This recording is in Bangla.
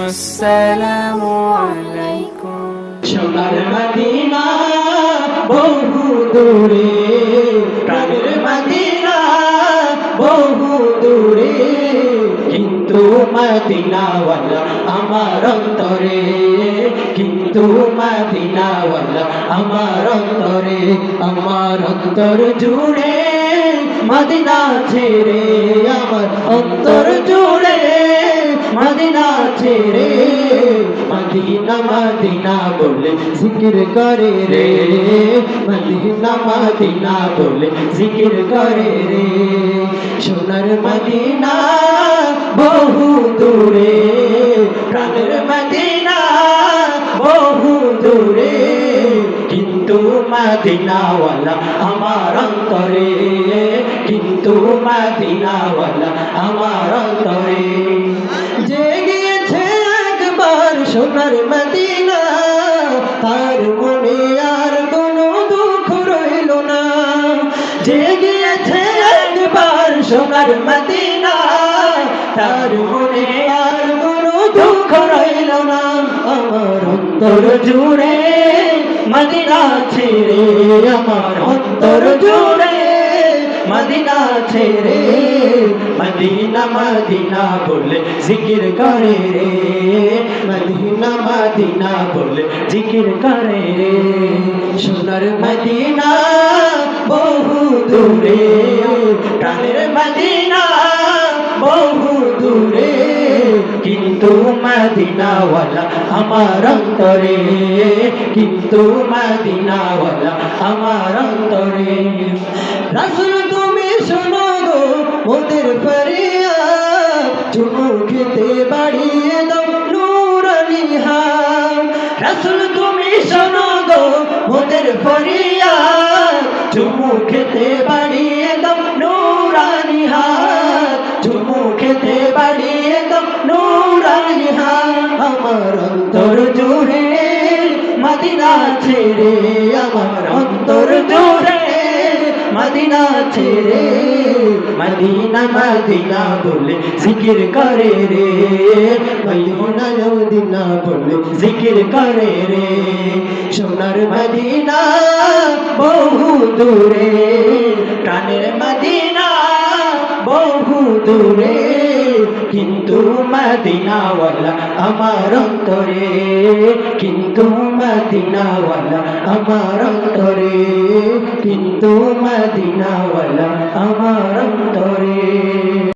আসসালামু আলাইকুম। সোনার মদিনা বহু দূরে, প্রাণের মদিনা বহু দূরে, কিন্তু মদিনাওয়ালা আমার অন্তরে, কিন্তু মদিনাওয়ালা আমার অন্তরে, আমার অন্তর জুড়ে মদিনা ছেড়ে, আমার অন্তর জুড়ে মদিনা ছেড়ে, মদিনা মদিনা বলে জিকির করে রে, মদিনা মদিনা বলে জিকির করে রে। সোনার মদিনা বহু দূরে, প্রাণের মদিনা বহু দূরে, কিন্তু মদিনাওয়ালা আমার অন্তরে, কিন্তু মদিনাওয়ালা আমার অন্তরে। যে গিয়েছে একবার সোনার মদিনা, তার মনে আর কোনো দুঃখ রইল না। যে গিয়েছে একবার সোনার মদিনা, তার মনে আর কোনো দুঃখ রইল না। আমার অন্তর জুড়ে মদিনা ছেড়ে, আমার অন্তর জুড়ে মদিনা ছেড়ে, মদিনা মদিনা বলে জিকির করে রে, মদিনা মদিনা বলে জিকির করে রে। সোনার মদিনা বহু দূরে, প্রাণের মদিনা বহু দূরে, কিন্তু মদিনাওয়ালা আমার অন্তরে, কিন্তু মদিনাওয়ালা আমার অন্তরে। রাসূল তুমি শোনো গো মোদের ফরিয়াদ, চুমু খেতে বাড়িয়ে দাও নূরানি হাত। রাসূল তুমি শোনো গো মোদের ফরিয়াদ, চুমু খেতে বাড়িয়ে দাও নূরানি হাত, চুমু খেতে বাড়িয়ে দাও নূরানি হাত। আমার অন্তর জুড়ে মদিনা ছেড়ে, আমার অন্তর জুড়ে মদিনা ছেড়ে, মদিনা মদিনা বলে জিকির করে রে, মদিনা মদিনা বলে জিকির করে রে। সোনার মদিনা বহু দূরে, প্রাণের মদিনা বহু দূরে, কিন্তু মদিনাওয়ালা আমার অন্তরে, কিন্তু মদিনাওয়ালা আমার অন্তরে, কিন্তু মদিনাওয়ালা আমার অন্তরে।